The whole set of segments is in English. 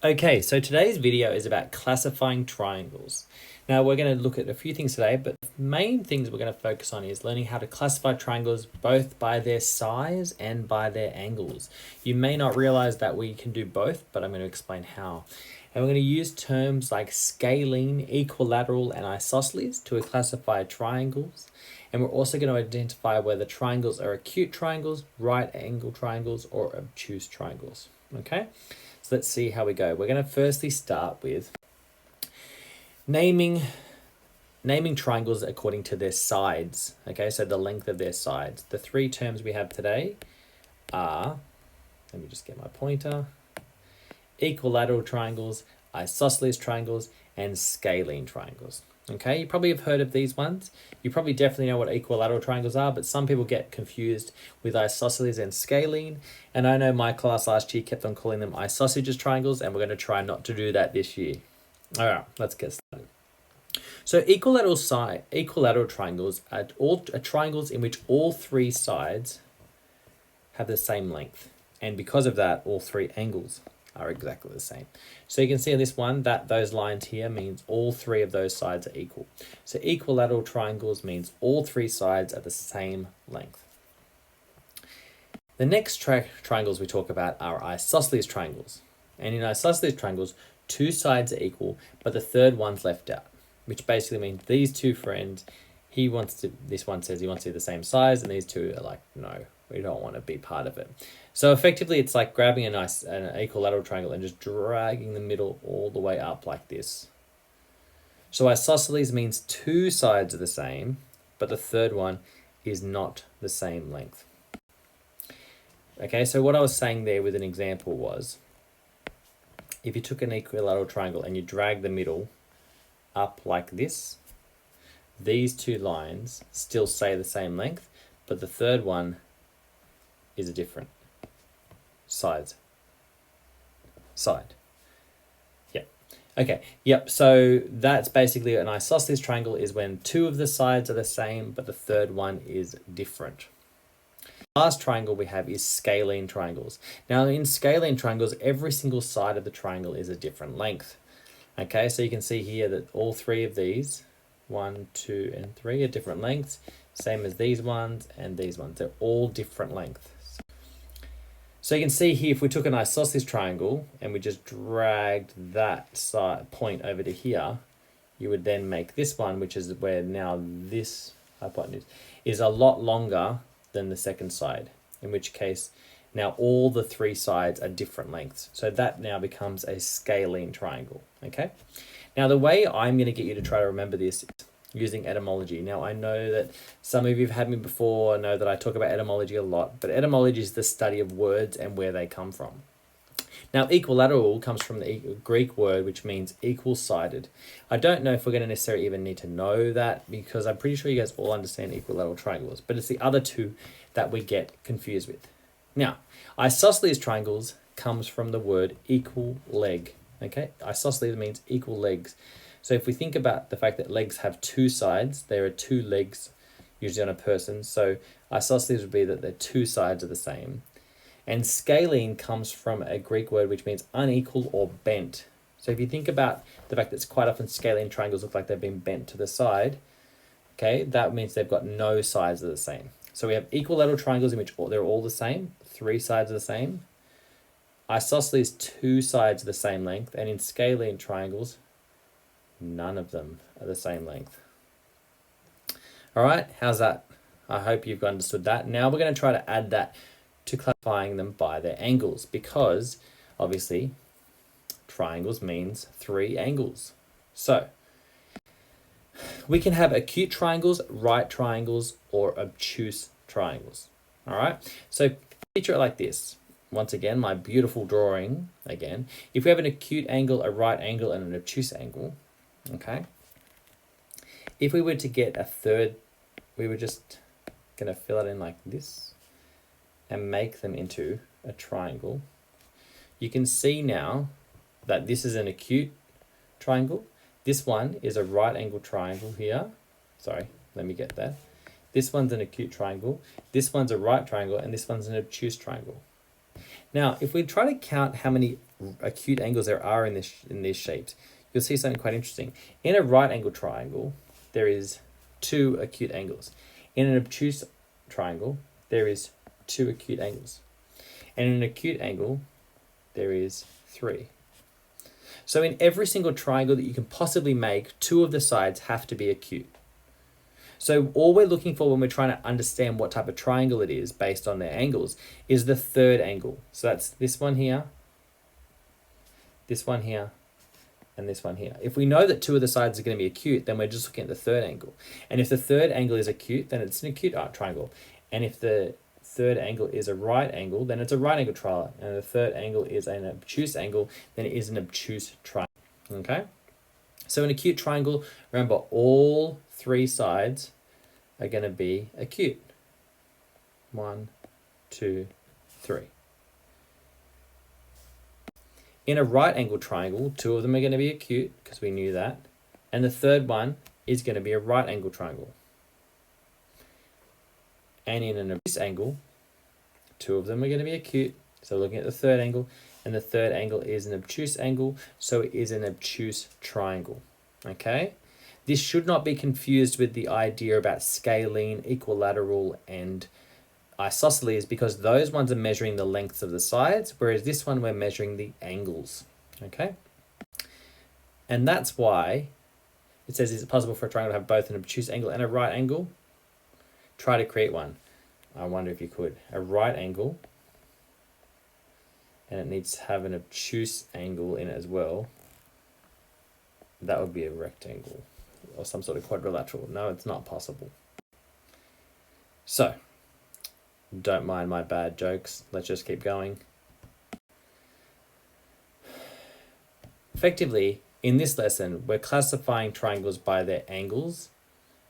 Okay, so today's video is about classifying triangles. Now we're going to look at a few things today, but the main things we're going to focus on is learning how to classify triangles both by their size and by their angles. You may not realize that we can do both, but I'm going to explain how. And we're going to use terms like scalene, equilateral, and isosceles to classify triangles. And we're also going to identify whether triangles are acute triangles, right angle triangles, or obtuse triangles. Okay? So let's see how we go. We're going to firstly start with naming triangles according to their sides. Okay, so the length of their sides. The three terms we have today are, let me just get my pointer, equilateral triangles, isosceles triangles, and scalene triangles. Okay, you probably have heard of these ones. You probably definitely know what equilateral triangles are, but some people get confused with isosceles and scalene. And I know my class last year kept on calling them isosceles triangles, and we're going to try not to do that this year. All right, let's get started. So equilateral triangles are triangles in which all three sides have the same length. And because of that, all three angles are exactly the same. So you can see in this one that those lines here means all three of those sides are equal. So equilateral triangles means all three sides are the same length. The next triangles we talk about are isosceles triangles. And in isosceles triangles, two sides are equal, but the third one's left out, which basically means these two friends, this one says he wants to be the same size, and these two are like, no, we don't want to be part of it. So effectively, it's like grabbing an equilateral triangle and just dragging the middle all the way up like this. So isosceles means two sides are the same, but the third one is not the same length. Okay, so what I was saying there with an example was, if you took an equilateral triangle and you drag the middle up like this, these two lines still stay the same length, but the third one is a different side. Yep. Okay. Yep. So that's basically an isosceles triangle is when two of the sides are the same, but the third one is different. The last triangle we have is scalene triangles. Now in scalene triangles, every single side of the triangle is a different length. Okay. So you can see here that all three of these, 1, 2, and 3 are different lengths. Same as these ones and these ones. They're all different lengths. So you can see here, if we took an isosceles triangle and we just dragged that side point over to here, you would then make this one, which is where now this hypotenuse is a lot longer than the second side, in which case now all the three sides are different lengths. So that now becomes a scalene triangle, okay? Now the way I'm going to get you to try to remember this is using etymology. Now I know that some of you have had me before, know that I talk about etymology a lot, but etymology is the study of words and where they come from. Now equilateral comes from the Greek word which means equal-sided. I don't know if we're going to necessarily even need to know that, because I'm pretty sure you guys all understand equilateral triangles, but it's the other two that we get confused with. Now isosceles triangles comes from the word equal leg. Okay, isosceles means equal legs. So if we think about the fact that legs have two sides, there are two legs usually on a person. So isosceles would be that the two sides are the same. And scalene comes from a Greek word which means unequal or bent. So if you think about the fact that it's quite often scalene triangles look like they've been bent to the side, okay, that means they've got no sides that are the same. So we have equilateral triangles in which they're all the same, three sides are the same. Isosceles, two sides are the same length, and in scalene triangles, none of them are the same length. All right, how's that? I hope you've understood that. Now we're going to try to add that to classifying them by their angles, because obviously triangles means three angles. So we can have acute triangles, right triangles, or obtuse triangles. All right, so picture it like this. Once again, my beautiful drawing again. If we have an acute angle, a right angle, and an obtuse angle, okay, if we were to get a third, we were just going to fill it in like this and make them into a triangle. You can see now that this is an acute triangle. This one is a right angle triangle here. Sorry, let me get that. This one's an acute triangle. This one's a right triangle, and this one's an obtuse triangle. Now, if we try to count how many acute angles there are in these shapes, you'll see something quite interesting. In a right angle triangle, there is 2 acute angles. In an obtuse triangle, there is 2 acute angles. And in an acute angle, there is 3. So in every single triangle that you can possibly make, 2 of the sides have to be acute. So all we're looking for when we're trying to understand what type of triangle it is based on their angles is the third angle. So that's this one here, and this one here. If we know that 2 of the sides are going to be acute, then we're just looking at the third angle. And if the third angle is acute, then it's an acute triangle. And if the third angle is a right angle, then it's a right angle triangle. And the third angle is an obtuse angle, then it is an obtuse triangle. Okay? So an acute triangle, remember all 3 sides are going to be acute. 1, 2, 3. In a right angle triangle, 2 of them are going to be acute, because we knew that. And the third one is going to be a right angle triangle. And in an obtuse angle, 2 of them are going to be acute. So looking at the third angle, and the third angle is an obtuse angle, so it is an obtuse triangle. Okay? This should not be confused with the idea about scalene, equilateral, and isosceles, because those ones are measuring the lengths of the sides, whereas this one we're measuring the angles. Okay? And that's why it says, is it possible for a triangle to have both an obtuse angle and a right angle? Try to create one. I wonder if you could. A right angle, and it needs to have an obtuse angle in it as well. That would be a rectangle or some sort of quadrilateral. No, it's not possible. So, don't mind my bad jokes. Let's just keep going. Effectively, in this lesson, we're classifying triangles by their angles.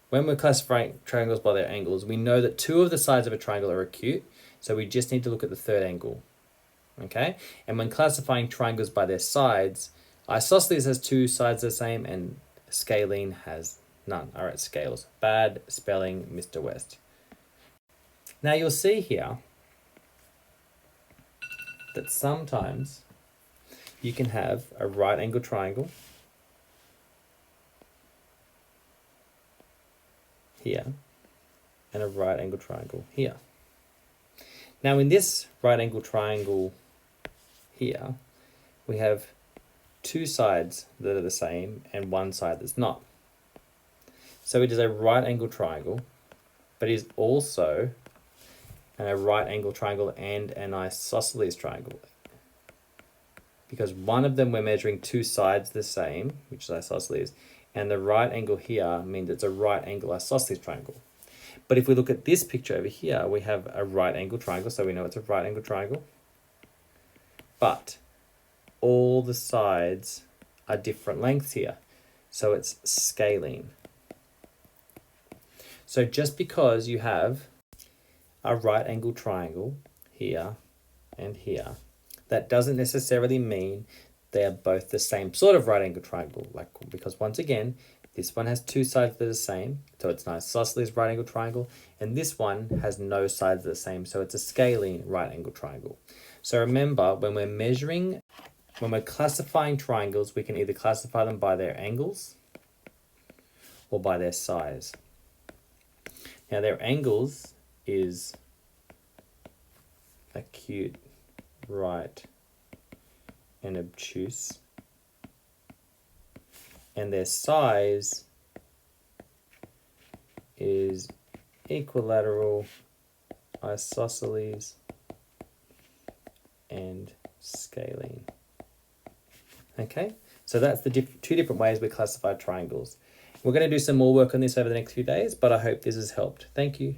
When we're classifying triangles by their angles, we know that 2 of the sides of a triangle are acute, so we just need to look at the third angle. Okay? And when classifying triangles by their sides, isosceles has 2 sides the same and scalene has none. All right, scales. Bad spelling, Mr. West. Now you'll see here that sometimes you can have a right angle triangle here and a right angle triangle here. Now in this right angle triangle here, we have 2 sides that are the same and 1 side that's not. So it is a right angle triangle, but it is also a right angle triangle and an isosceles triangle. Because one of them we're measuring 2 sides the same, which is isosceles, and the right angle here means it's a right angle isosceles triangle. But if we look at this picture over here, we have a right angle triangle, so we know it's a right angle triangle. But all the sides are different lengths here, so it's scalene. So just because you have a right angle triangle here and here, that doesn't necessarily mean they are both the same sort of right angle triangle, because once again, this one has 2 sides that are the same, so it's an isosceles right angle triangle, and this one has no sides that are the same, so it's a scalene right angle triangle. So remember, when we're classifying triangles, we can either classify them by their angles or by their size. Now their angles is acute, right, and obtuse. And their size is equilateral, isosceles, and scalene. Okay, so that's the 2 different ways we classify triangles. We're going to do some more work on this over the next few days, but I hope this has helped. Thank you.